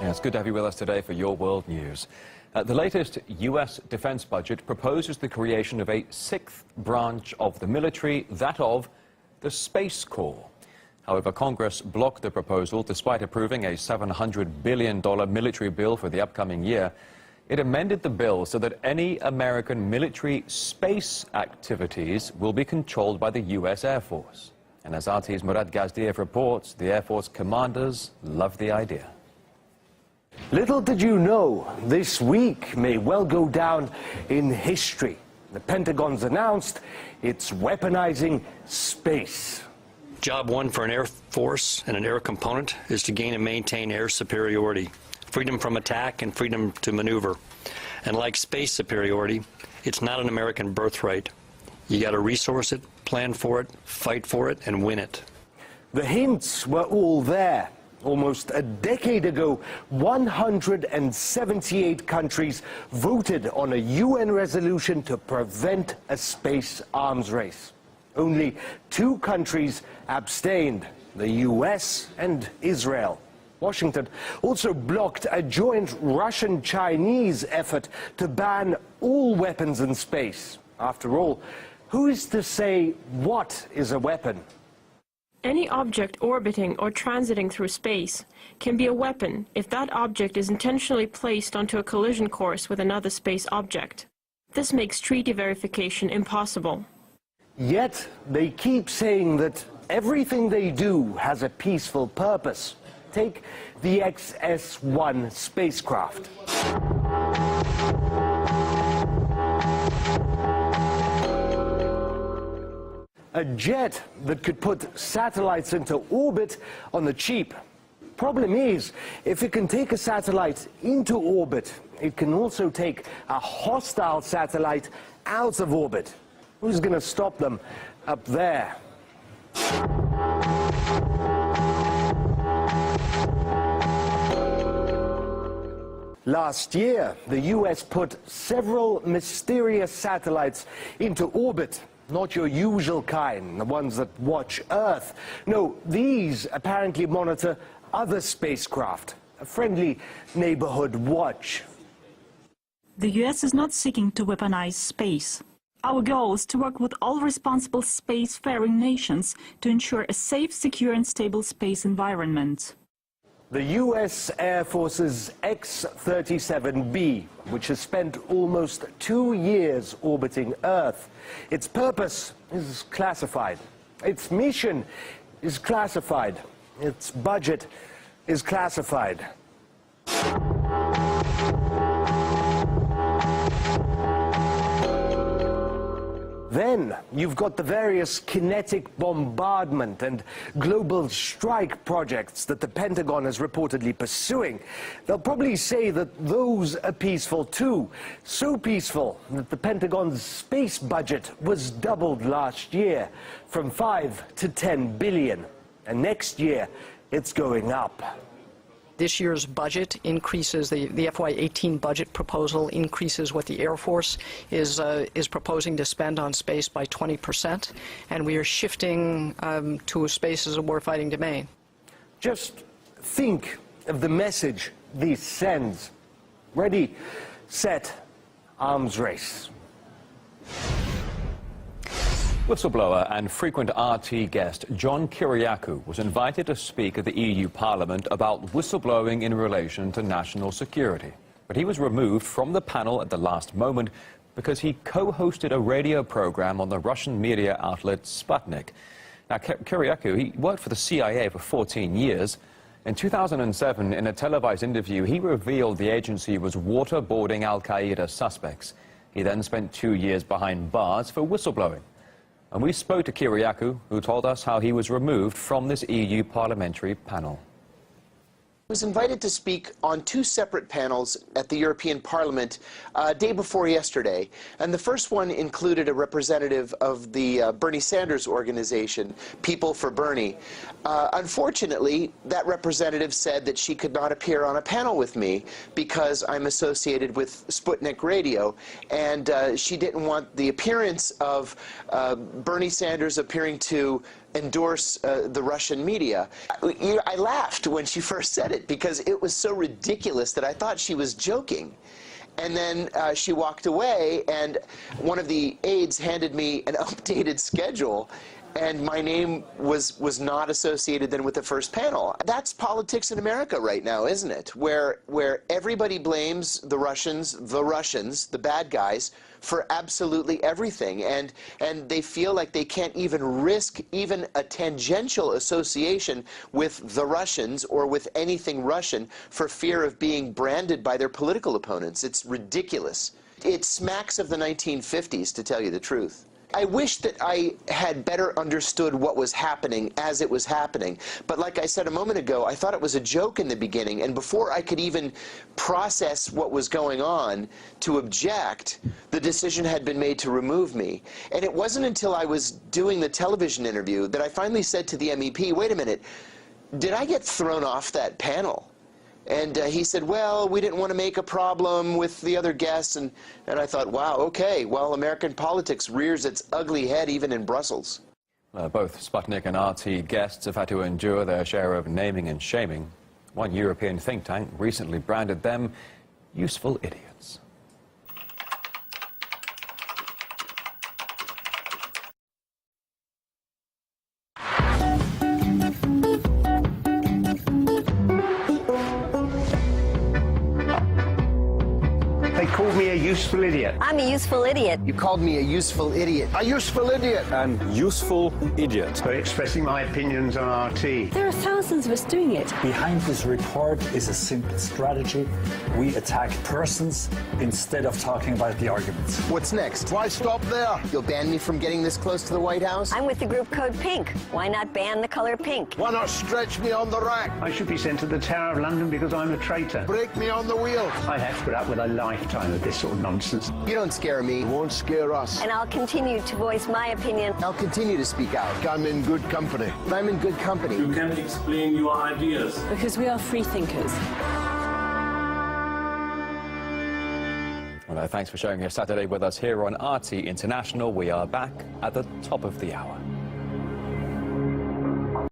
It's good to have you with us today for Your World News. The latest U.S. defense budget proposes the creation of a sixth branch of the military, that of the Space Corps. However, Congress blocked the proposal despite approving a $700 billion military bill for the upcoming year. It amended the bill so that any American military space activities will be controlled by the U.S. Air Force. And as RT's Murad Gazdiev reports, the Air Force commanders love the idea. Little did you know, this week may well go down in history. The Pentagon's announced it's weaponizing space. Job one for an Air Force and an air component is to gain and maintain air superiority, freedom from attack and freedom to maneuver. And like space superiority, it's not an American birthright. You got to resource it, plan for it, fight for it, and win it. The hints were all there. Almost a decade ago, 178 countries voted on a UN resolution to prevent a space arms race. Only 2 countries abstained, the US and Israel. Washington also blocked a joint Russian-Chinese effort to ban all weapons in space. After all, who is to say what is a weapon? Any object orbiting or transiting through space can be a weapon if that object is intentionally placed onto a collision course with another space object. This makes treaty verification impossible. Yet they keep saying that everything they do has a peaceful purpose. Take the XS-1 spacecraft. A jet that could put satellites into orbit on the cheap. Problem is, if it can take a satellite into orbit, it can also take a hostile satellite out of orbit. Who's going to stop them up there? Last year, the US put several mysterious satellites into orbit. Not your usual kind, the ones that watch Earth. No, these apparently monitor other spacecraft. A friendly neighborhood watch. The US is not seeking to weaponize space. Our goal is to work with all responsible spacefaring nations to ensure a safe, secure and stable space environment. The US Air Force's X-37B, which has spent almost 2 years orbiting Earth. Its purpose is classified. Its mission is classified. Its budget is classified. Then you've got the various kinetic bombardment and global strike projects that the Pentagon is reportedly pursuing. They'll probably say that those are peaceful too. So peaceful that the Pentagon's space budget was doubled last year from 5 to 10 billion. And next year it's going up. This year's budget increases, the FY18 budget proposal increases what the Air Force is proposing to spend on space by 20%, and we are shifting to space as a warfighting domain. Just think of the message this sends. Ready, set, arms race. Whistleblower and frequent RT guest John Kiriakou was invited to speak at the EU Parliament about whistleblowing in relation to national security. But he was removed from the panel at the last moment because he co-hosted a radio program on the Russian media outlet Sputnik. Now, Kiriakou, he worked for the CIA for 14 years. In 2007, in a televised interview, he revealed the agency was waterboarding al-Qaeda suspects. He then spent 2 years behind bars for whistleblowing. And we spoke to Kiriakou, who told us how he was removed from this EU parliamentary panel. I was invited to speak on 2 separate panels at the European Parliament day before yesterday. And the first one included a representative of the Bernie Sanders organization, People for Bernie. Unfortunately, that representative said that she could not appear on a panel with me because I'm associated with Sputnik Radio. And she didn't want the appearance of Bernie Sanders appearing to endorse the Russian media. I laughed when she first said it. it because it was so ridiculous that I thought she was joking. And then she walked away, and one of the aides handed me an updated schedule, and my name was not associated then with the first panel. That's politics in America right now, isn't it? Where everybody blames the Russians, the bad guys, for absolutely everything, and they feel like they can't even risk even a tangential association with the Russians or with anything Russian for fear of being branded by their political opponents. It's ridiculous. It smacks of the 1950s, to tell you the truth. I wish that I had better understood what was happening as it was happening. But like I said a moment ago, I thought it was a joke in the beginning, and before I could even process what was going on to object, the decision had been made to remove me. And it wasn't until I was doing the television interview that I finally said to the MEP, wait a minute, did I get thrown off that panel? And he said, well, we didn't want to make a problem with the other guests. And I thought, wow, okay, well, American politics rears its ugly head even in Brussels. Both Sputnik and RT guests have had to endure their share of naming and shaming. One European think tank recently branded them useful idiots. They called me a useful idiot. I'm a useful idiot. You called me a useful idiot. A useful idiot. An useful idiot. For expressing my opinions on RT. There are thousands of us doing it. Behind this report is a simple strategy. We attack persons instead of talking about the arguments. What's next? Why stop there? You'll ban me from getting this close to the White House? I'm with the group code pink. Why not ban the color pink? Why not stretch me on the rack? I should be sent to the Tower of London because I'm a traitor. Break me on the wheel. I have to put up with a lifetime of this sort of nonsense. You don't scare me. You won't scare us. And I'll continue to voice my opinion. I'll continue to speak out. I'm in good company. I'm in good company. You can explain your ideas. Because we are free thinkers. Well, thanks for sharing your Saturday with us here on RT International. We are back at the top of the hour.